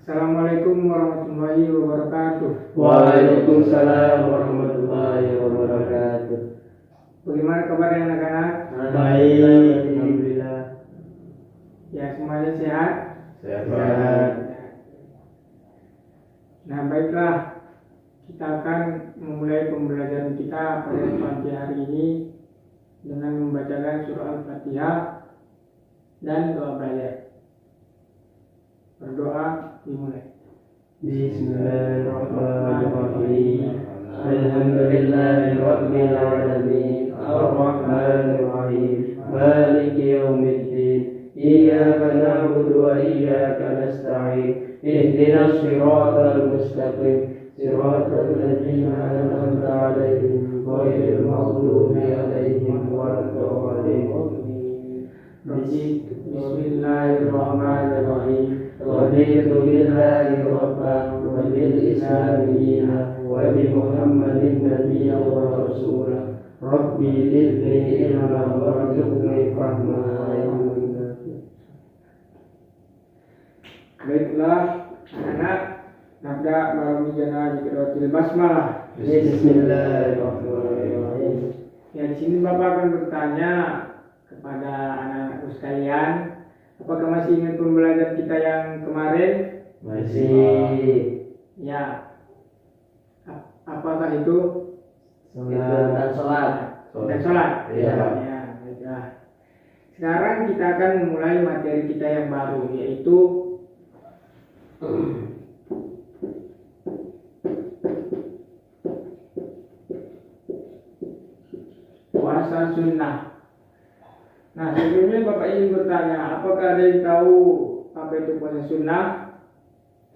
Assalamualaikum warahmatullahi wabarakatuh. Waalaikumsalam warahmatullahi wabarakatuh. Bagaimana kabar anak-anak? Baik, alhamdulillah. Ya, semuanya sehat? Sehat. Nah, baiklah. Kita akan memulai pembelajaran kita pada pagi hari ini dengan membacakan surah Al-Fatihah dan doa belajar. Berdoa dimulai. Bismillahirrahmanirrahim. Alhamdulillahi rabbil alamin. Ar-Rahmanir Rahim. Maliki yaumiddin. Iyyaka na'budu wa iyyaka nasta'in. Ihdinas siratal mustaqim. Siratal ladzina an'amta 'alaihim ghairil maghdubi 'alaihim waladdallin. Bismillahirrahmanirrahim. Raditu billahi rabban wa bil islami dinan wa bi Muhammadin nabiyyan wa rasulan. Rabbi zidni ilman warzuqni fahman. Baiklah, anak-anak, nabda baromijana dikiratil basmalah. Bismillahirrahmanirrahim. Ya, di sini Bapak akan bertanya kepada anak-anakku sekalian, apakah masih ingat pembelajaran kita yang kemarin? Masih. Ya. Apakah itu? Sholat. Dan sholat. Iya. Ya, baiklah. Sekarang kita akan memulai materi kita yang baru, yaitu puasa sunnah. Nah, sebelumnya Bapak ingin bertanya, apakah ada yang tahu apa itu puasa sunnah?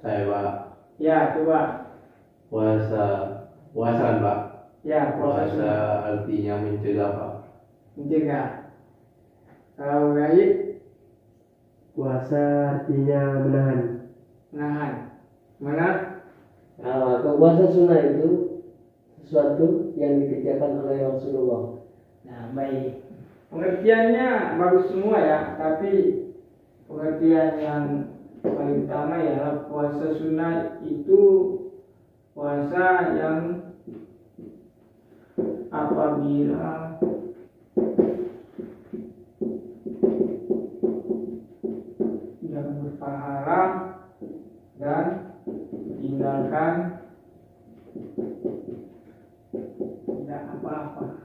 Saya, Pak. Ya, coba. Puasa Pak. Ya, puasa sunnah. Artinya mencegah, Pak. Mencegah. Kalau gaib, Puasa artinya menahan. menahan. Mana? Kalau puasa sunnah itu sesuatu yang dikerjakan oleh Rasulullah. Nah, baik. Pengertiannya bagus semua ya, tapi pengertian yang paling utama ya, puasa sunnah itu puasa yang apabila yang berpahala dan tinggalkan tidak apa-apa.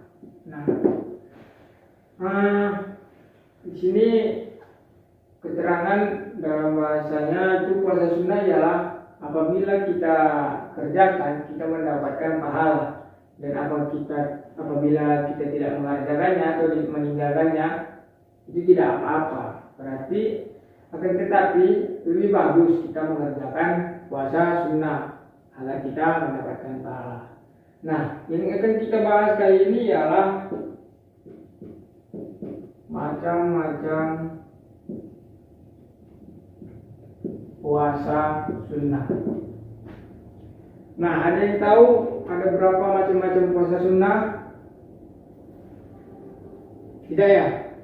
Di sini keterangan dalam bahasanya itu puasa sunnah ialah apabila kita kerjakan kita mendapatkan pahala, dan apabila kita tidak mengerjakannya atau meninggalkannya itu tidak apa-apa. Berarti akan tetapi lebih bagus kita mengerjakan puasa sunnah agar kita mendapatkan pahala. Nah, yang akan kita bahas kali ini ialah macam-macam puasa sunnah. Nah, ada yang tahu ada berapa macam-macam puasa sunnah? Tidak ya?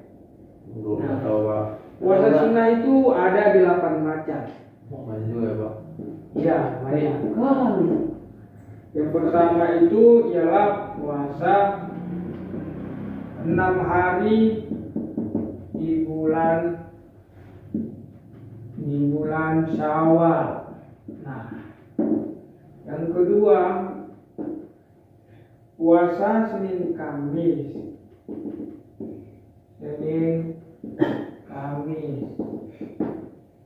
Belum tahu, Pak. Puasa sunnah itu ada 8 macam. Banyak juga, Pak. Ya, banyak. Yang pertama itu ialah puasa 6 hari di bulan Syawal. Nah, yang kedua puasa Senin Kamis.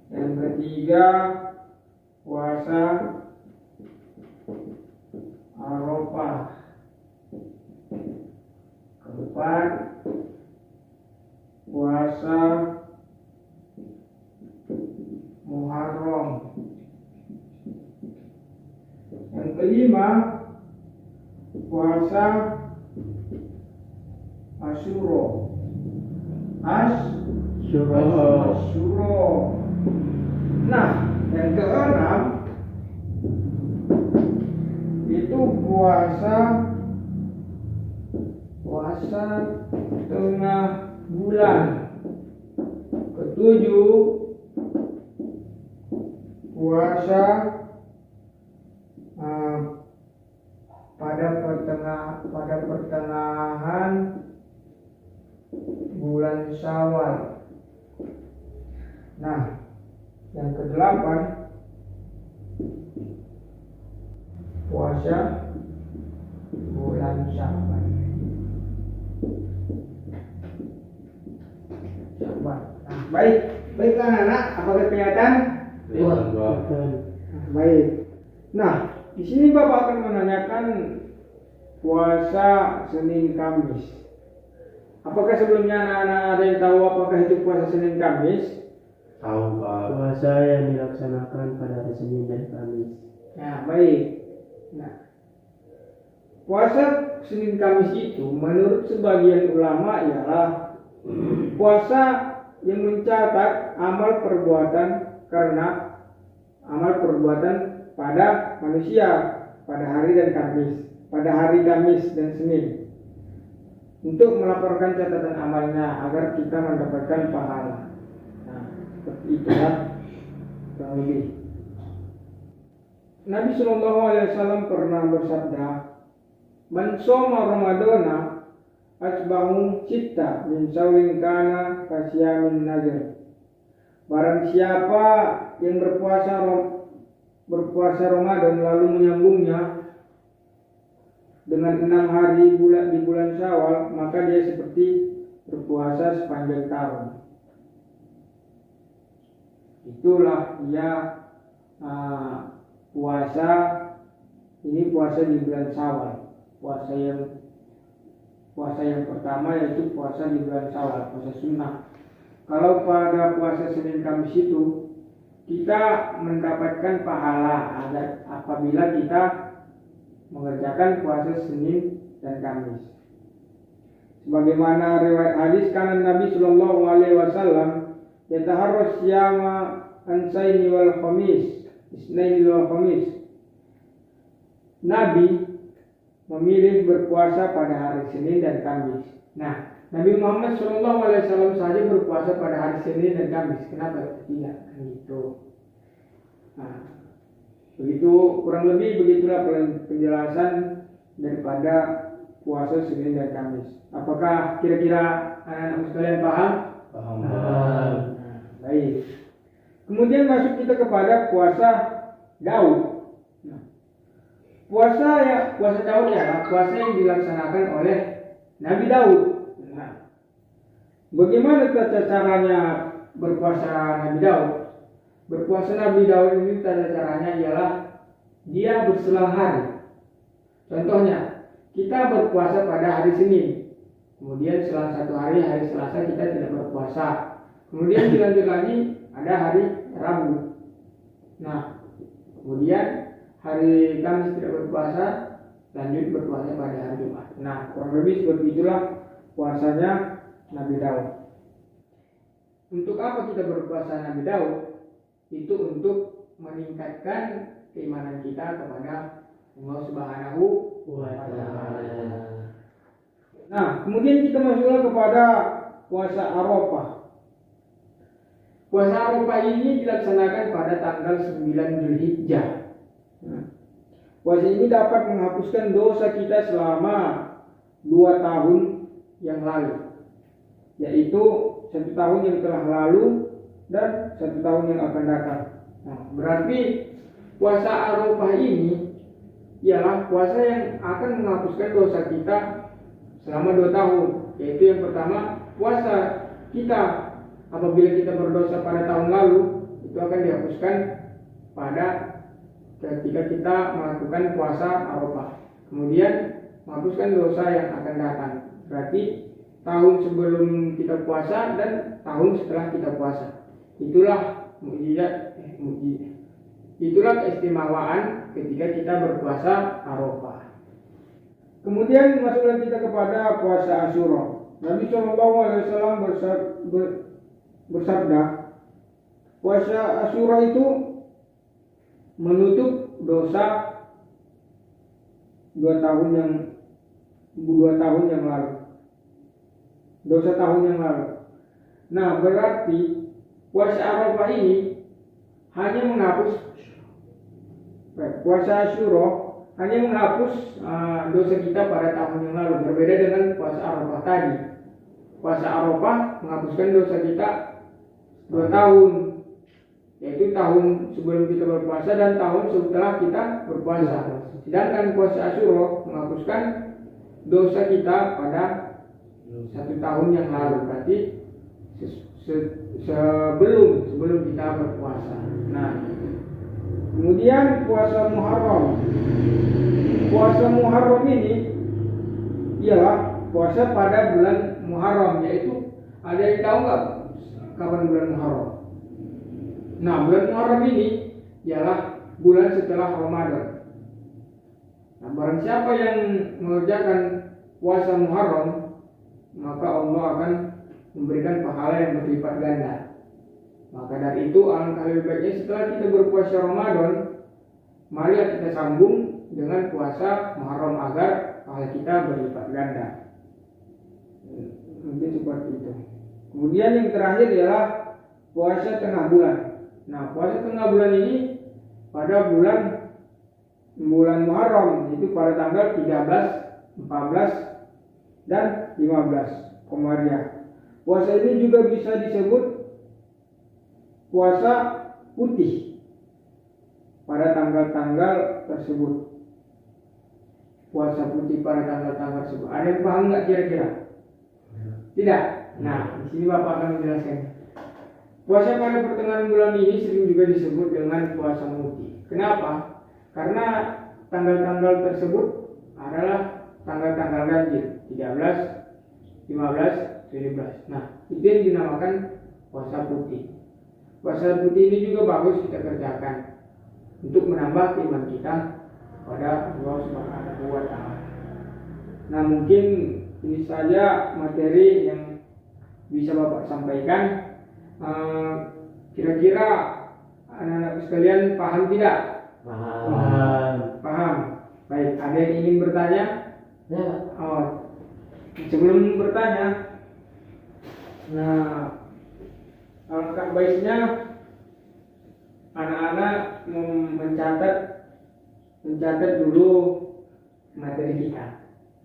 Yang ketiga puasa Arafah. Keempat puasa Muharram. Yang kelima puasa Asyura. Nah, yang keenam itu puasa tengah bulan. Ketujuh puasa pada pertengahan bulan Syawal. Nah, yang kedelapan, puasa bulan Syawal. Nah, baiklah anak, apakah kelihatan? Baik. Nah, di sini Bapak akan menanyakan puasa Senin Kamis. Apakah sebelumnya anak-anak ada yang tahu apakah itu puasa Senin Kamis? Tahu, Pak. Puasa yang dilaksanakan pada hari Senin dan Kamis. Nah, baik. Nah, puasa Senin Kamis itu menurut sebagian ulama ialah puasa yang mencatat amal perbuatan pada manusia pada hari Kamis dan Senin, untuk melaporkan catatan amalnya agar kita mendapatkan pahala. Nah, seperti itulah kurang lebih. Nabi SAW pernah bersabda, "Man shoma Ramadana asbahu citta min sawlin kana kasyamin nazar." Barang siapa yang berpuasa Ramadan lalu menyambungnya dengan 6 hari di bulan Syawal, maka dia seperti berpuasa sepanjang tahun. Itulah dia puasa di bulan Syawal. Puasa yang pertama yaitu puasa di bulan Syawal, puasa sunnah. Kalau pada puasa Senin Kamis itu kita mendapatkan pahala apabila kita mengerjakan puasa Senin dan Kamis. Sebagaimana riwayat hadis, karena Nabi Shallallahu Alaihi Wasallam yataharras siyama ansaini wal khamis, isnaini wal khamis. Nabi memilih berpuasa pada hari Senin dan Kamis. Nah, Nabi Muhammad SAW saja berpuasa pada hari Senin dan Kamis. Kenapa tidak? Gitu. Nah, begitulah penjelasan daripada puasa Senin dan Kamis. Apakah kira-kira anak-anak sekalian paham? Paham. Nah, baik. Kemudian masuk kita kepada puasa Daud. Nah, puasa Daud adalah puasa yang dilaksanakan oleh Nabi Daud. Nah, bagaimana tata caranya berpuasa Nabi Daud? Berpuasa Nabi Daud ini tata caranya ialah dia berselang hari. Contohnya, kita berpuasa pada hari Senin, kemudian selang 1 hari, hari Selasa kita tidak berpuasa. Kemudian dilanjut lagi ada hari Rabu. Nah, kemudian hari Kamis tidak berpuasa, lanjut berpuasa pada hari Jumat. Nah, kurang lebih seperti itulah puasanya Nabi Daud. Untuk apa kita berpuasa Nabi Daud? Itu untuk meningkatkan keimanan kita kepada Allah Subhanahu wa Ta'ala. Nah, kemudian kita masuklah kepada puasa Arafah. Puasa Arafah ini dilaksanakan pada tanggal 9 Zulhijjah. Puasa ini dapat menghapuskan dosa kita selama 2 tahun yang lalu, yaitu 1 tahun yang telah lalu dan 1 tahun yang akan datang. Nah, berarti puasa Arafah ini ialah puasa yang akan menghapuskan dosa kita selama 2 tahun. Yaitu yang pertama, puasa kita apabila kita berdosa pada tahun lalu itu akan dihapuskan pada ketika kita melakukan puasa Arafah. Kemudian menghapuskan dosa yang akan datang. Berarti tahun sebelum kita puasa dan tahun setelah kita puasa. Itulah mukjizat. Itulah keistimewaan ketika kita berpuasa Arafah. Kemudian masuklah kita kepada puasa Asyura. Nabi SAW bersabda, puasa Asyura itu menutup dosa 2 tahun yang lalu. Dosa tahun yang lalu. Nah, berarti puasa Arafah ini hanya menghapus puasa Asyura hanya menghapus dosa kita pada tahun yang lalu, berbeda dengan puasa Arafah tadi. Puasa Arafah menghapuskan dosa kita 2 tahun, yaitu tahun sebelum kita berpuasa dan tahun setelah kita berpuasa. Sedangkan puasa Asyura menghapuskan dosa kita pada 1 tahun yang lalu, berarti sebelum kita berpuasa. Nah, kemudian puasa Muharram. Puasa Muharram ini ialah puasa pada bulan Muharram, yaitu ada yang tahu nggak kapan bulan Muharram? Nah, bulan Muharram ini ialah bulan setelah Ramadan. Nah, barang siapa yang mengerjakan puasa Muharram, maka Allah akan memberikan pahala yang berlipat ganda. Maka dari itu alangkah lebih baiknya setelah kita berpuasa Ramadan, mari kita sambung dengan puasa Muharram agar pahala kita berlipat ganda. Mungkin seperti itu. Kemudian yang terakhir ialah puasa tengah bulan. Nah, puasa tengah bulan ini pada bulan Muharram, itu pada tanggal 13, 14, dan 15 Komariah. Puasa ini juga bisa disebut puasa putih pada tanggal-tanggal tersebut. Puasa putih pada tanggal-tanggal tersebut. Ada yang paham nggak kira-kira? Tidak. Nah, di sini Bapak akan menjelaskan. Puasa pada pertengahan bulan ini sering juga disebut dengan puasa muti. Kenapa? Karena tanggal-tanggal tersebut adalah tanggal-tanggal ganjil, 13, 15, 17. Nah, itu yang dinamakan puasa putih. Puasa putih ini juga bagus kita kerjakan untuk menambah iman kita kepada Allah Subhanahu wa Ta'ala. Nah, mungkin ini saja materi yang bisa Bapak sampaikan. Kira-kira anak-anak sekalian paham tidak? Paham. Baik, ada yang ingin bertanya? Ya. Sebelum bertanya, nah, alangkah baiknya anak-anak mencatat dulu materi kita.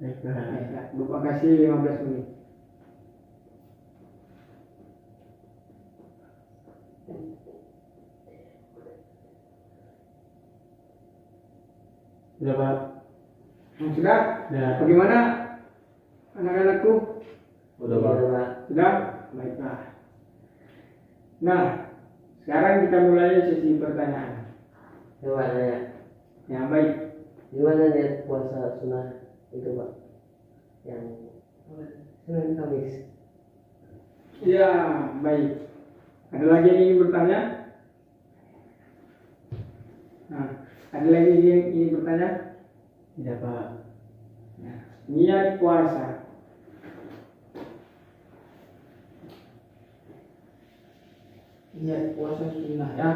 Baiklah, Bapak kasih 15 menit. Sudah Pak? Sudah? Ya. Bagaimana anak-anakku? Udah Pak. Sudah? Baiklah. Nah, sekarang kita mulai sesi pertanyaan. Gimana ya? Ya, baik. Gimana niat puasa sunnah itu Pak? Yang Senin Kamis. Ya, baik. Ada lagi yang ingin bertanya? Nah, ada lagi yang ingin bertanya? Tidak Pak. Nah, niat puasa. Niat puasa sunnah ya.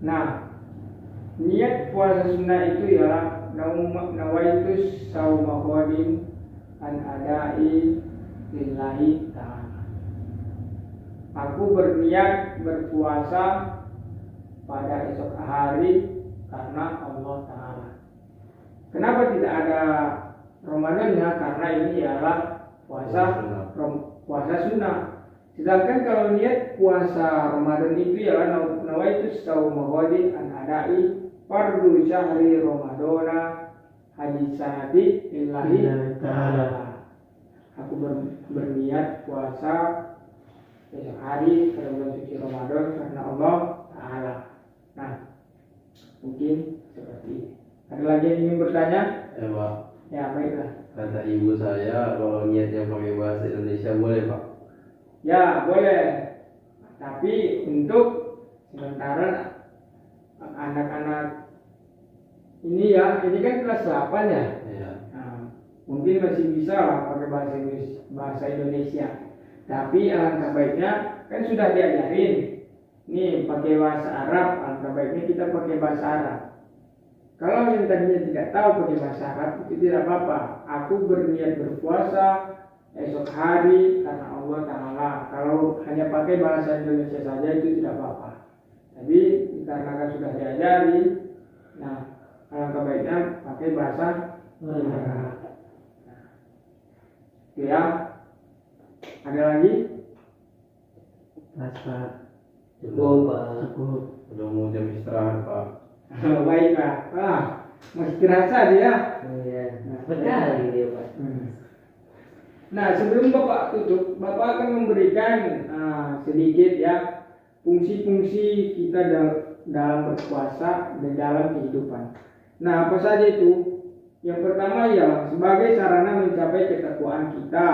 Nah, niat puasa sunnah itu ialah nawaitus sauma qadin an adai lillahi ta'ala. Aku berniat berpuasa pada esok hari karena Allah Ta'ala. Kenapa tidak ada Ramadannya? Karena ini ialah puasa sunnah. Sedangkan kalau niat puasa Ramadan itu ialah nawaitu shauma ghadin an adai fardu syahri Ramadana hadis sanati lillahi ta'ala. Aku berniat puasa besok hari pada bulan suci Ramadan karena Allah Ta'ala. Nah, mungkin seperti ini. Ada lagi yang ingin bertanya? Ya Pak, Ya, baiklah. kata ibu saya kalau niatnya pakai bahasa Indonesia boleh Pak? Ya, boleh. Tapi untuk sementara anak-anak ini ya, ini kan kelas 8 ya. Iya. Nah, mungkin masih bisa lah pakai bahasa Indonesia. Tapi alangkah baiknya kan sudah diajarin. Nih pakai bahasa Arab, alangkah baiknya kita pakai bahasa Arab. Kalau yang tadinya tidak tahu pakai bahasa Arab itu tidak apa-apa. Aku berniat berpuasa esok hari karena Allah Ta'ala. Kalau hanya pakai bahasa Indonesia saja itu tidak apa-apa. Tapi dikarenakan sudah diajari, nah alangkah baiknya pakai bahasa Arab. Itu ya. Ada lagi? Mas Pak. Cukup Pak. Cukup. Udah mau jam istirahat Pak. Baik Pak. Mau istirahat saja ya. Iya. Sekali dia Pak. Nah, sebelum Bapak tutup, Bapak akan memberikan sedikit ya fungsi-fungsi kita dalam berpuasa dan dalam kehidupan. Nah, apa saja itu? Yang pertama ya sebagai sarana mencapai ketakwaan kita,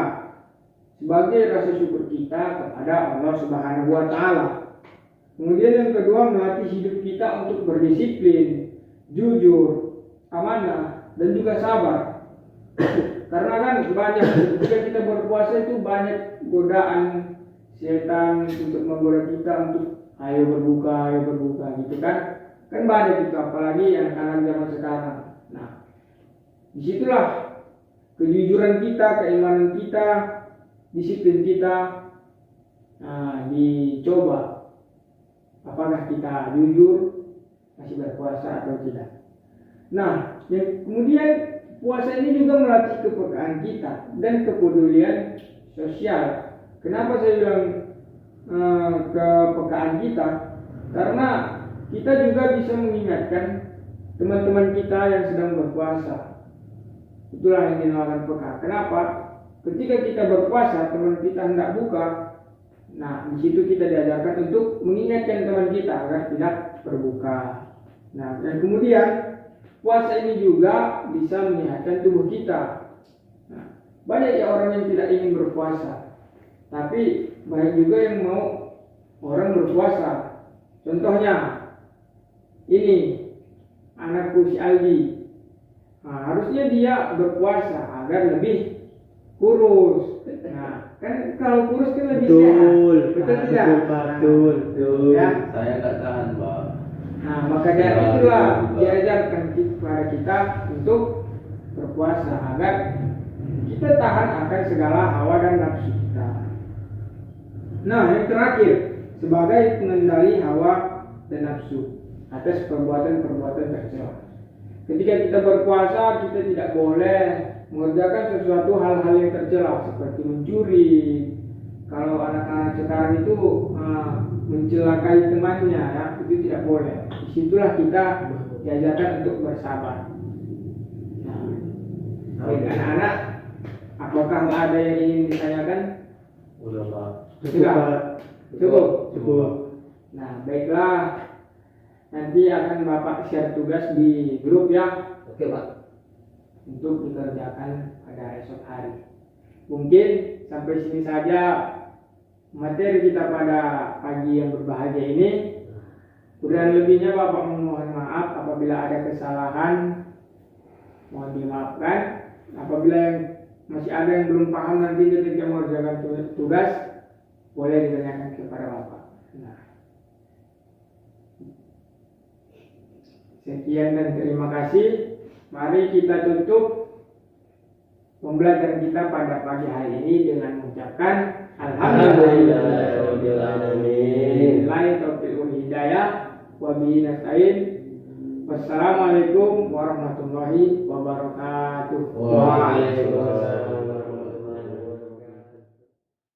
sebagai rasa syukur kita kepada Allah Subhanahu wa Ta'ala. Kemudian yang kedua, melatih hidup kita untuk berdisiplin, jujur, amanah, dan juga sabar. Karena kan banyak ketika kita berpuasa itu banyak godaan setan untuk menggoda kita untuk ayo berbuka gitu kan. Kan banyak itu, apalagi anak-anak zaman sekarang. Nah, disitulah kejujuran kita, keimanan kita, disiplin kita dicoba. Apakah kita jujur masih berpuasa atau tidak? Nah, yang kemudian puasa ini juga melatih kepekaan kita dan kepedulian sosial. Kenapa saya bilang kepekaan kita? Karena kita juga bisa mengingatkan teman-teman kita yang sedang berpuasa. Itulah yang dinamakan peka. Kenapa? Ketika kita berpuasa, teman kita hendak buka. Nah, di situ kita diajarkan untuk mengingatkan teman kita agar tidak berbuka. Nah, dan kemudian puasa ini juga bisa menyehatkan tubuh kita. Nah, banyak ya orang yang tidak ingin berpuasa, tapi banyak juga yang mau orang berpuasa. Contohnya, ini anakku si Aldi. Nah, harusnya dia berpuasa agar lebih kurus. Nah, kan kalau kurus kan lebih sehat. Betul tidak? Betul. Ya. Saya nggak tahan Pak. Nah, maka dari itulah diajarkan kepada kita untuk berpuasa agar kita tahan akan segala hawa dan nafsu kita. Nah, yang terakhir, sebagai pengendali hawa dan nafsu atas perbuatan-perbuatan tercela. Ketika kita berpuasa, kita tidak boleh mengerjakan sesuatu hal-hal yang tercela seperti mencuri. Kalau anak-anak sekarang itu mencelakai temannya, ya, itu tidak boleh. Disitulah kita diajarkan untuk bersabar. Nah, baik anak-anak, apakah ada yang ingin ditanyakan? Udah Pak. Cukup. Nah, baiklah. Nanti akan Bapak share tugas di grup ya. Oke Pak. Untuk dikerjakan pada esok hari. Mungkin sampai sini saja materi kita pada pagi yang berbahagia ini. Kurang lebihnya Bapak memohon maaf apabila ada kesalahan, mohon dimaafkan. Apabila yang masih ada yang belum paham nanti ketika mengerjakan tugas, boleh ditanyakan kepada Bapak. Nah, sekian dan terima kasih. Mari kita tutup pembelajaran kita pada pagi hari ini dengan mengucapkan Alhamdulillahirobbilalamin. Taufiq wal hidayah wa bihi nasta'in. Wassalamualaikum warahmatullahi wabarakatuh. Waalaikumsalam.